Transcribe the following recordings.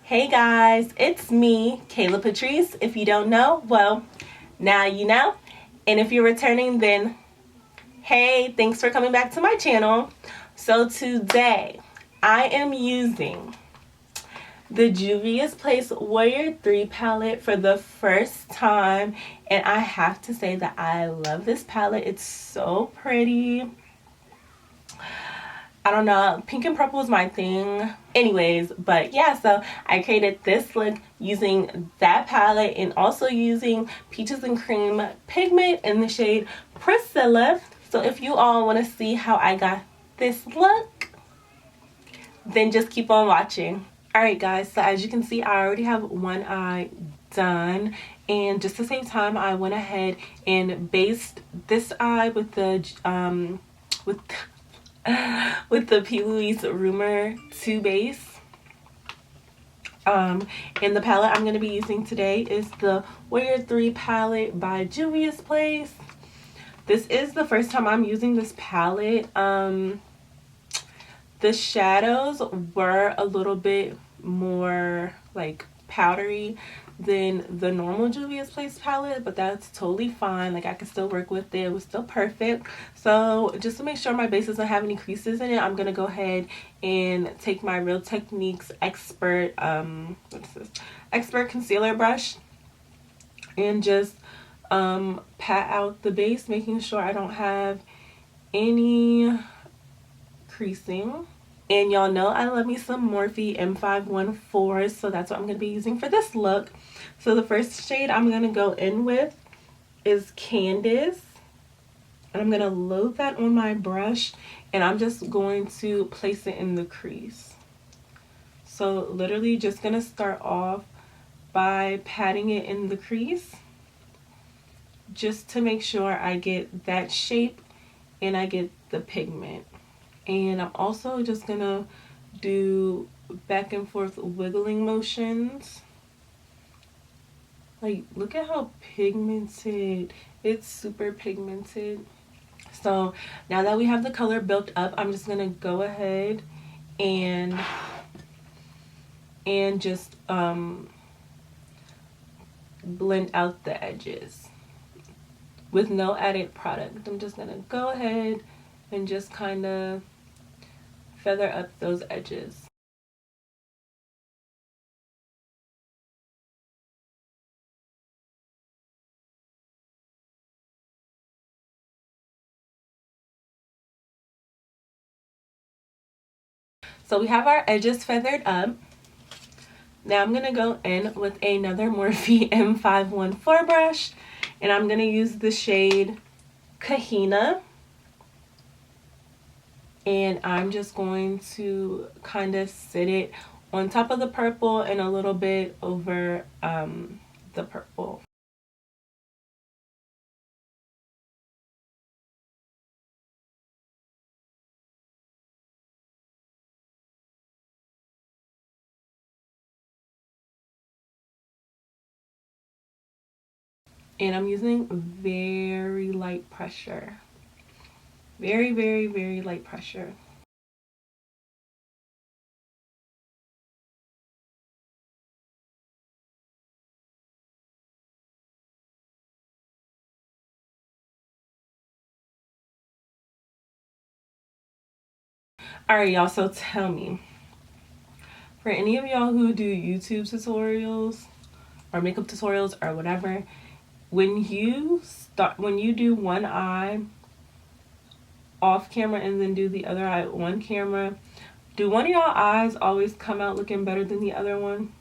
Hey guys, it's me, Kayla Patrice. If you don't know, well, now you know. And if you're returning, then hey, thanks for coming back to my channel. So today, I am using the Juvia's Place Warrior 3 palette for the first time. And I have to say that I love this palette. It's so pretty. I don't know, pink and purple is my thing anyways, but yeah, so I created this look using that palette and also using Peaches and Cream pigment in the shade Priscilla. So if you all want to see how I got this look, then just keep on watching. Alright guys, so as you can see, I already have one eye done, and just to save time, I went ahead and based this eye with the with the PLouise Rumor 2 base. And the palette I'm going to be using today is the Warrior 3 palette by Juvia's Place. This is the first time I'm using this palette. The shadows were a little bit more like powdery than the normal Juvia's Place palette, but that's totally fine. Like, I could still work with it. It was still perfect. So just to make sure my base doesn't have any creases in it, I'm gonna go ahead and take my Real Techniques expert expert concealer brush and just pat out the base, making sure I don't have any creasing. And y'all know I love me some Morphe M514, so that's what I'm going to be using for this look. So the first shade I'm going to go in with is Candice. And I'm going to load that on my brush, and I'm just going to place it in the crease. So literally just going to start off by patting it in the crease, just to make sure I get that shape and I get the pigment. And I'm also just gonna do back and forth wiggling motions. Like, look at how pigmented. It's super pigmented. So now that we have the color built up, I'm just gonna go ahead and just blend out the edges with no added product. I'm just gonna go ahead and just kind of feather up those edges. So we have our edges feathered up. Now I'm gonna go in with another Morphe M514 brush, and I'm gonna use the shade Kahina. And I'm just going to kind of sit it on top of the purple and a little bit over the purple. And I'm using very light pressure. Very, very, very light pressure. Alright, y'all, so tell me, for any of y'all who do YouTube tutorials or makeup tutorials or whatever, when you do one eye off camera and then do the other eye on camera, do one of y'all eyes always come out looking better than the other one?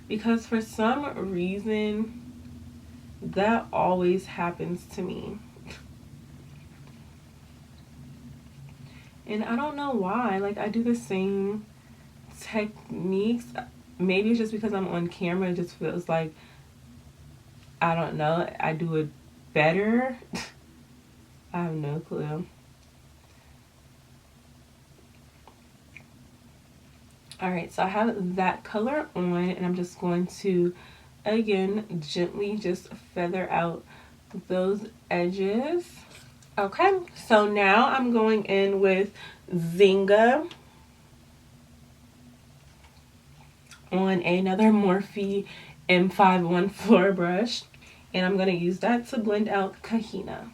Because for some reason that always happens to me. And I don't know why. Like, I do the same techniques. Maybe it's just because I'm on camera. It just feels like, I don't know, I do it better. I have no clue. Alright, so I have that color on, and I'm just going to, again, gently just feather out those edges. Okay, so now I'm going in with Zinga. on another Morphe M51 brush, and I'm going to use that to blend out Kahina.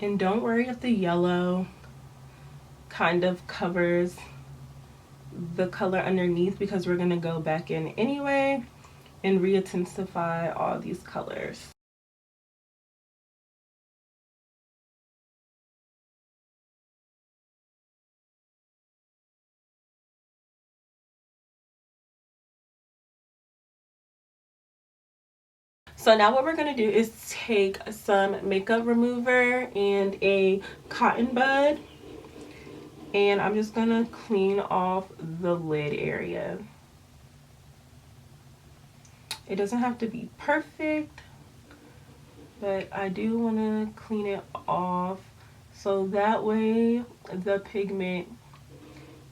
And don't worry if the yellow kind of covers the color underneath, because we're going to go back in anyway and re-intensify all these colors. So now what we're going to do is take some makeup remover and a cotton bud, and I'm just going to clean off the lid area. It doesn't have to be perfect, but I do want to clean it off so that way the pigment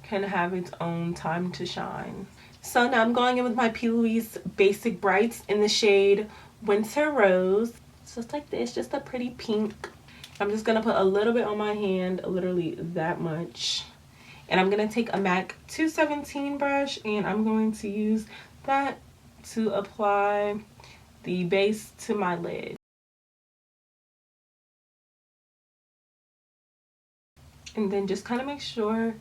can have its own time to shine. So now I'm going in with my PLouise Basic Brights in the shade Winter Rose. So it's like this, just a pretty pink. I'm just gonna put a little bit on my hand, literally that much. And I'm gonna take a MAC 217 brush, and I'm going to use that to apply the base to my lid. And then just kind of make sure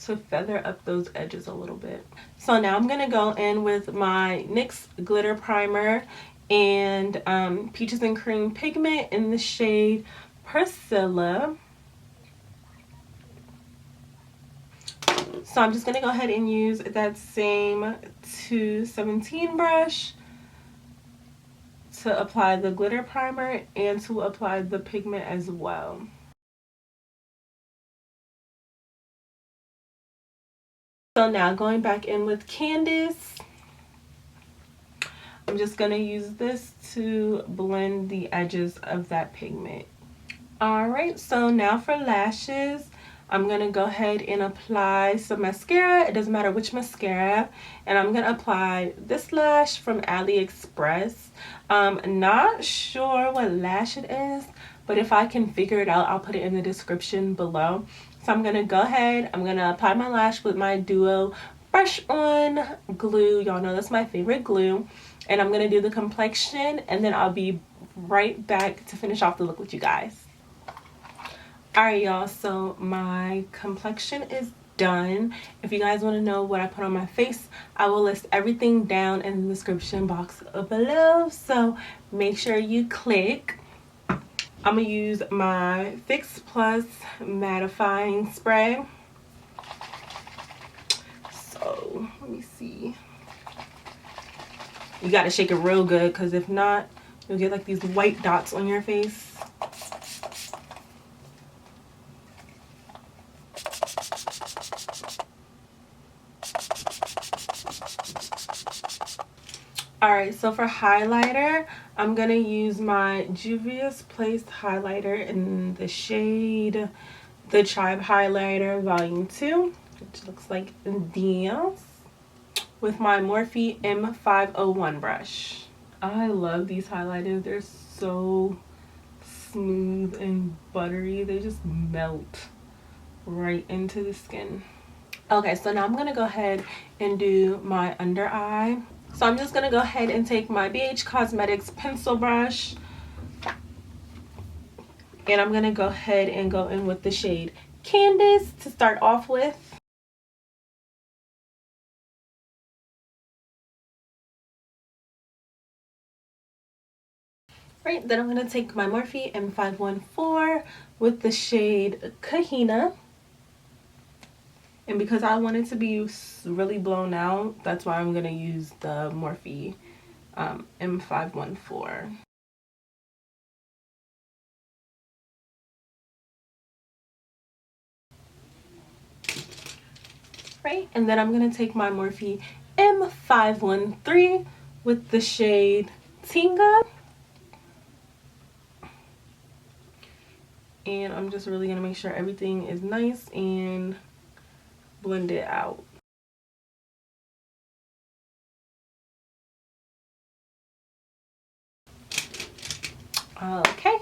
to feather up those edges a little bit. So now I'm gonna go in with my NYX glitter primer and Peaches and Cream pigment in the shade Priscilla. So I'm just gonna go ahead and use that same 217 brush to apply the glitter primer and to apply the pigment as well. So now going back in with Candice, I'm just gonna use this to blend the edges of that pigment. Alright, so now for lashes, I'm gonna go ahead and apply some mascara. It doesn't matter which mascara. And I'm gonna apply this lash from AliExpress. Not sure what lash it is, but if I can figure it out, I'll put it in the description below. So I'm gonna go ahead, I'm gonna apply my lash with my Duo Brush On glue. Y'all know that's my favorite glue. And I'm gonna do the complexion, and then I'll be right back to finish off the look with you guys. Alright y'all, so my complexion is done. If you guys want to know what I put on my face, I will list everything down in the description box below, so make sure you click. I'm going to use my Fix Plus mattifying spray. So let me see. You got to shake it real good, because if not, you'll get like these white dots on your face. Alright, so for highlighter, I'm going to use my Juvia's Place highlighter in the shade The Tribe Highlighter Volume 2, which looks like this, with my Morphe M501 brush. I love these highlighters. They're so smooth and buttery. They just melt right into the skin. Okay, so now I'm going to go ahead and do my under eye. So I'm just going to go ahead and take my BH Cosmetics pencil brush, and I'm going to go ahead and go in with the shade Candice to start off with. Right, then I'm going to take my Morphe M514 with the shade Kahina. And because I want it to be really blown out, that's why I'm going to use the Morphe M514. Right, and then I'm going to take my Morphe M513 with the shade Tinga. And I'm just really going to make sure everything is nice and blend it out. Okay.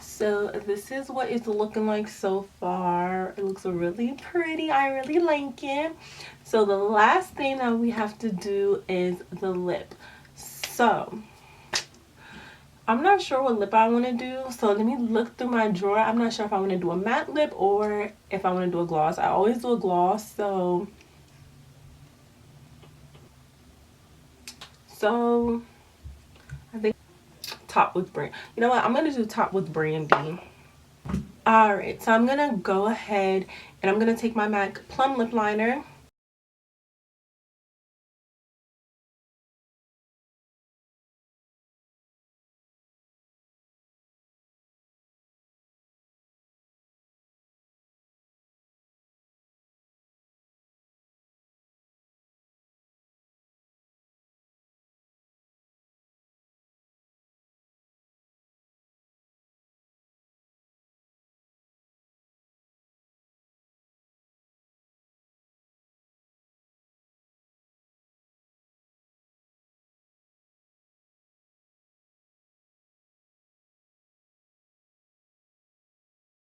So this is what it's looking like so far. It looks really pretty. I really like it. So the last thing that we have to do is the lip. So I'm not sure what lip I want to do. So let me look through my drawer. I'm not sure if I want to do a matte lip or if I want to do a gloss. I always do a gloss. So I think top with brand. You know what? I'm going to do top with brandy. Alright, so I'm going to go ahead and I'm going to take my MAC Plum Lip Liner.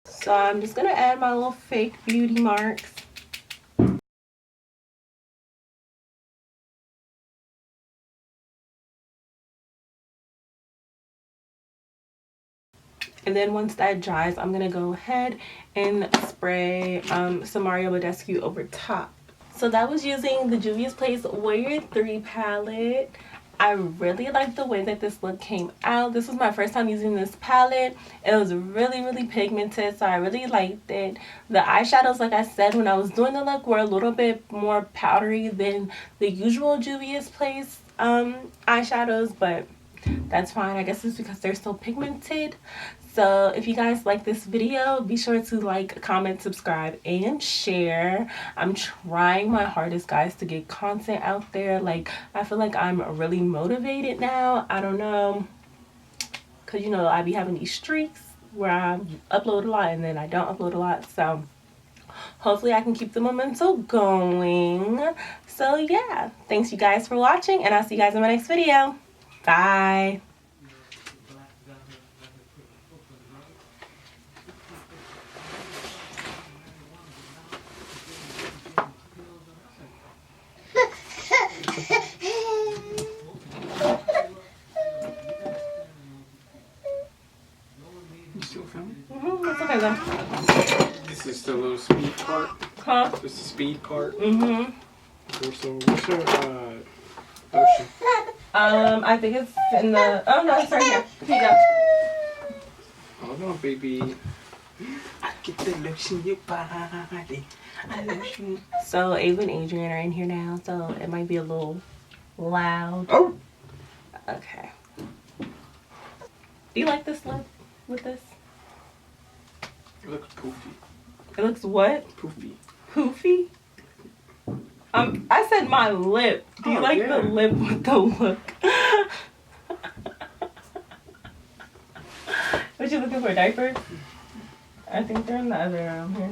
So I'm just going to add my little fake beauty marks. And then once that dries, I'm going to go ahead and spray some Mario Badescu over top. So that was using the Juvia's Place Warrior 3 palette. I really like the way that this look came out. This was my first time using this palette. It was really pigmented, so I really liked it. The eyeshadows, like I said when I was doing the look, were a little bit more powdery than the usual Juvia's Place eyeshadows, but that's fine. I guess it's because they're so pigmented. So if you guys like this video, be sure to like, comment, subscribe, and share. I'm trying my hardest, guys, to get content out there. Like, I feel like I'm really motivated now. I don't know, because you know I be having these streaks where I upload a lot and then I don't upload a lot. So hopefully I can keep the momentum going. So yeah, thanks you guys for watching, and I'll see you guys in my next video. Bye. You still filming? It's okay though. This is the little speed part. Huh? This is the speed part. Mm-hmm. So what's your ocean? I think it's in the. Oh no, it's right here. Here you go. Hold on, baby. I get the lotion, your body. Lotion. So Ava and Adrian are in here now, so it might be a little loud. Oh. Okay. Do you like this lip with this? It looks poofy. It looks what? Poofy. Poofy? I said my lip. Do you like the lip with the look? What you looking for, diapers? I think they're in the other room here.